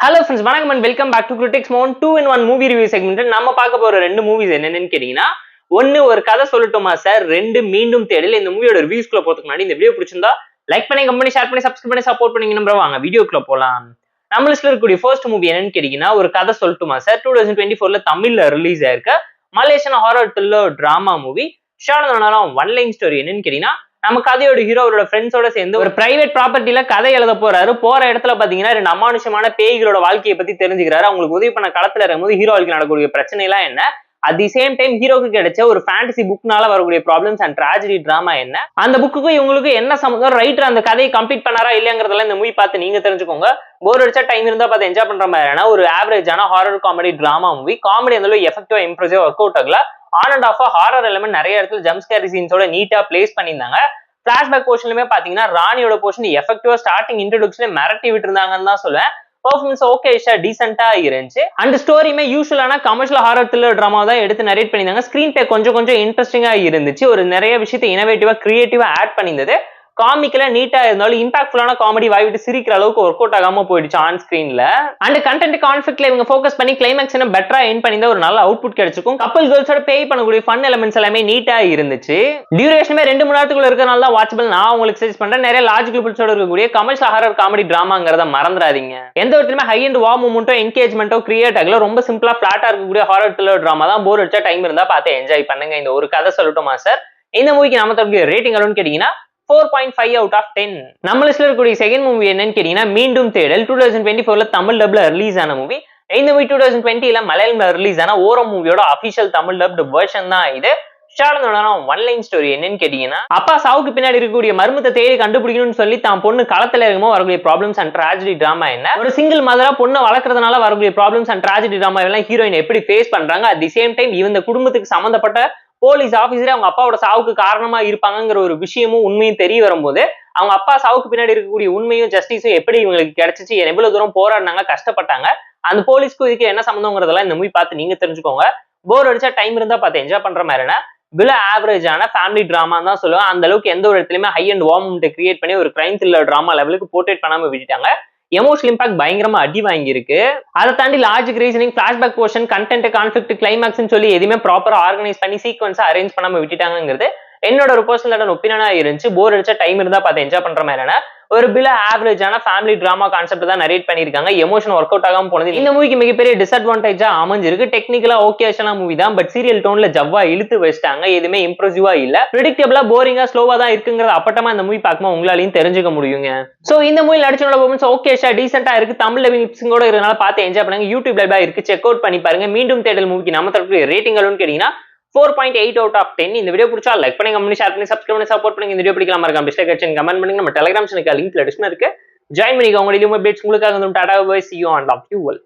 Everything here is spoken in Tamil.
ஹலோ ஃப்ரெண்ட்ஸ், வணக்கம் and welcome back to critics மோன் 2-in-1 மூவி ரிவ்யூ செக்மெண்ட். நம்ம பார்க்க போற ரெண்டு மூவிஸ் என்னன்னு கேட்டீங்கன்னா, ஒன்னு ஒரு கதை சொல்லட்டுமா சார், ரெண்டு மீண்டும் தேடல். இந்த மூவியோட ரிவ்யூஸ்க்குள்ள போறதுக்கு முன்னாடி இந்த வீடியோ பிடிச்சிருந்தா லைக் பண்ணி, கமெண்ட், ஷேர் பண்ணி, சப்ஸ்கிரைப் பண்ணி சப்போர்ட் பண்ணி நம்புறோம். வாங்க வீடியோக்குள்ள போலாம். நம்ம லிஸ்ட்ல இருக்கக்கூடிய ஃபர்ஸ்ட் மூவி என்னன்னு கேட்டீங்கன்னா, ஒரு கதை சொல்லட்டுமா சார் 2024ல தமிழ்ல ரிலீஸ் ஆயிருக்க Malaysian horror thriller drama movie. Short one line story என்னன்னு கேட்டீங்கன்னா, நம்ம கதையோட ஹீரோ அவரோட ஃப்ரெண்ட்ஸோட சேர்ந்து ஒரு பிரைவேட் ப்ராப்பர்ட்டில கதை எழுத போறாரு. போற இடத்துல பாத்தீங்கன்னா ரெண்டு அமானுஷமான பேய்களோட வாழ்க்கையை பத்தி தெரிஞ்சுக்கிறாரு. அவங்களுக்கு உதவி பண்ண களத்துல இருக்கும்போது ஹீரோ வாழ்க்கை நடக்கக்கூடிய பிரச்சனை எல்லாம் என்ன, அட் தி சேம் டைம் ஹீரோக்கு கிடைச்ச ஒரு ஃபேண்டசி புக்னால வரக்கூடிய ப்ராப்ளம்ஸ் அண்ட் ட்ராஜடி டிராமா என்ன, அந்த புக்குக்கும் இவங்களுக்கு என்ன சம்பந்தம், ரைட்டர் அந்த கதையை கம்ப்ளீட் பண்ணாரா இல்லங்கிறதெல்லாம் இந்த மூவி பார்த்து நீங்க தெரிஞ்சுக்கோங்க. போர் அடிச்சா டைம் இருந்தா பார்த்து என்ஜாய் பண்ற மாதிரியான ஒரு ஆவரேஜான horror comedy drama movie. Comedy அந்த அளவு எஃபெக்டிவா இம்ப்ரெசிவா ஒர்க் அவுட் ஆகல. On and off horror element நிறைய இடத்துல ஜம்ப் ஸ்கேர் சீன்ஸோட நீட்டா பிளேஸ் பண்ணியிருந்தாங்க. பிளாஷ்பேக் போர்ஷன்லயுமே பாத்தீங்கன்னா ராணியோட போர்ஷன் எஃபெக்டிவா ஸ்டார்டிங் இன்ட்ரோடக்ஷன்ல மிரட்டி விட்டு இருந்தாங்கன்னு தான் சொல்லுவேன். பெர்ஃபார்மன்ஸ் ஓகே டீசென்ட்டா இருந்துச்சு. அண்ட் ஸ்டோரியுமே யூஸ்வலான கமர்ஷியல் ஹாரர் த்ரில்லர் டிராமா தான் எடுத்து நரேட் பண்ணியிருந்தாங்க. ஸ்கிரீன் பிளே கொஞ்சம் இன்ட்ரெஸ்டிங்கா இருந்துச்சு. ஒரு நிறைய விஷயத்தை இனோவேட்டிவா கிரியேட்டிவா ஆட் பண்ணியிருந்தது. காமிக்கல நீட்டா இருந்தாலும் இம்பாக்ட்ஃபுல்லான காமெடி வாய்விட்டு சிரிக்கிற அளவுக்கு ஒர்க் அவுட் ஆகாம போயிடுச்சு ஆன் ஸ்கிரீன்ல. அண்ட் கண்டென்ட் கான்ஃபிளிக்ட்ல இவங்க ஃபோக்கஸ் பண்ணி கிளைமேக்ஸ் என்ன பெட்டரா எண்ட் பண்ணியிருந்தா ஒரு நல்ல அவுட்புட் கிடைச்சிருக்கும். கப்பல் கேர்ள்ஸோட பே பண்ணக்கூடிய ஃபன் எலிமெண்ட்ஸ் எல்லாமே நீட்டா இருந்துச்சு. டியூரேஷனுமே 2 மணி நேரத்துக்குள்ள இருக்கனால தான் வாட்சபிள் நான் உங்களுக்கு சஜஸ்ட் பண்றேன். நிறைய லாஜிக்கல் பிட்ஸோட இருக்கக்கூடிய கமர்ஷியல் ஹாரர் காமெடி டிராமாங்கிறத மறந்துடாதீங்க. எந்த இடத்துலயுமே ஹை அண்ட் வா மூமெண்ட்டோ என்கேஜ்மெண்ட்டோ கிரியேட் ஆகல. ரொம்ப சிம்பிளா பிளாட்டா இருக்கக்கூடிய ஹாரர் த்ரில்லர் டிராமா தான். போர் அடிச்சா டைம் இருந்தா பார்த்து என்ஜாய் பண்ணுங்க. இந்த ஒரு கதை சொல்லட்டுமா சார், இந்த மூவிக்கு நம்ம தரக்கூடிய ரேட்டிங் அளவுன்னு கேட்டீங்கன்னா 4.5 out of 10. நம்ம லிஸ்ட்ல இருக்கக்கூடிய செகண்ட் மூவி என்னன்னு கேட்டீங்கன்னா மீண்டும் தேடல். 2024ல தமிழ் டப்ல ரிலீஸ் ஆன மூவி. இந்த மூவி 2020ல மலையாளம்ல ரிலீஸ் ஆன ஓரம் மூவியோட அபிஷியல் தமிழ் டப்டு வெர்ஷன் தான் இது. ஒன் லைன் ஸ்டோரி என்னன்னு கேட்டீங்கன்னா, அப்பா சாவுக்கு பின்னாடி இருக்கக்கூடிய மர்மத்தை தேடி கண்டுபிடிக்கணும்னு சொல்லி தான் பொண்ணு களத்துல இருக்கும்போது வரக்கூடிய ப்ராப்ளம்ஸ் அண்ட் ட்ராஜடி டிராமா என்ன, ஒரு சிங்கிள் மதரா பொண்ணை வளர்க்கறதுனால வரக்கூடிய ப்ராப்ளம்ஸ் அண்ட் ட்ராஜடி டிராமா எல்லாம் ஹீரோயின் எப்படி ஃபேஸ் பண்றாங்க. அட் தி சேம் டைம் இந்த குடும்பத்துக்கு சம்பந்தப்பட்ட போலீஸ் ஆபீசரே அவங்க அப்பாவோட சாவுக்கு காரணமா இருப்பாங்கிற ஒரு விஷயமும் உண்மையும் தெரிய வரும்போது அவங்க அப்பா சாவுக்கு பின்னாடி இருக்கக்கூடிய உண்மையும் ஜஸ்டிஸும் எப்படி இவங்களுக்கு கிடைச்சிச்சு, எவ்வளவு தூரம் போராடினாங்க, கஷ்டப்பட்டாங்க, அந்த போலீஸ்க்கு இதுக்கு என்ன சம்பந்தங்கிறதெல்லாம் இந்த மூவி பார்த்து நீங்க தெரிஞ்சுக்கோங்க. போர் அடிச்சா டைம் இருந்தா பார்த்து என்ஜாய் பண்ற மாதிரினா பில ஆவரேஜான ஃபேமிலி டிராமா தான் சொல்லுவேன். அந்த அளவுக்கு எந்த ஒரு இடத்துலயுமே ஹை அண்ட் வார்ம் கிரியேட் பண்ணி ஒரு கிரைம் த்ரில்லர் டிராமா லெவலுக்கு போர்ட்ரேட் பண்ணாம விட்டுட்டாங்க. எமோஷனல் இம்பாக்ட் பயங்கரமா அடி வாங்கி இருக்கு. அதை தாண்டி logic reasoning, flashback portion, content, conflict, climax சொல்லி எதுவுமே ப்ராப்பரா ஆர்கனைஸ் பண்ணி சீக்வன்ஸா அரேஞ்ச் பண்ணாம விட்டுட்டாங்கிறது என்னோட ஒரு பர்சனல் ஒப்பீனியனா இருந்துச்சு. போர் அடிச்சா டைம் இருந்தா பார்த்து என்ஜாய் பண்ற மாதிரியான ஒரு பில ஆவரேஜான ஃபேமிலி டிராமா கான்செப்ட் தான் நரேட் பண்ணிருக்காங்க. எமோஷன் ஒர்க் அவுட் ஆகாம போனது இந்த மூவிக்கு மிகப்பெரிய டிஸ்அட்வான்டேஜா அமைஞ்சிருக்கு. டெக்னிக்கலா ஓகேஷனா மூவி தான், பட் சீரியல் டோன்ல ஜவ்வா இழுத்து வச்சிட்டாங்க. எதுவுமே இம்ப்ரெசிவா இல்ல, பிரெடிக்டபிளா போரிங்கா ஸ்லோவா தான் இருக்குங்கிறது அப்பட்டமா இந்த மூவி பார்க்கும்போது உங்களாலையும் தெரிஞ்சுக்க முடியுங்க. சோ இந்த மூவி நடிச்சோட பெர்ஃபார்மன்ஸ் ஓகேஷா டீசென்ட்டா இருக்கு. தமிழ் லிப்ஸிங்கோட இருக்கனால பார்த்து என்ஜாய் பண்ணுங்க. யூடியூப் லைவா இருக்கு, செக் அவுட் பண்ணி பாருங்க. மீண்டும் தேடல் மூவிக்கு நம்ம தரக்கூடிய ரேட்டிங் அளவுன்னு கேட்டீங்கன்னா 4.8 out of 10. இந்த வீடியோ பிடிச்சா லைக் பண்ணி, கமெண்ட், ஷேர் பண்ணி, சப்ஸ்கிரைப் பண்ணி சப்போர்ட் பண்ணுங்க. இந்த வீடியோ பிடிக்கலாம் மறக்காம டிஸ்லைக் அடிச்சு கமெண்ட் பண்ணுங்க. நம்ம டெலிகிராம் சேனலுக்கு லிங்க் டிஸ்கிரிப்ஷன்ல இருக்கு, ஜாயின் பண்ணிக்கோங்க. உங்களுடைய அப்டேட்ஸ் உங்களுக்காக tata bye, see you and love you all.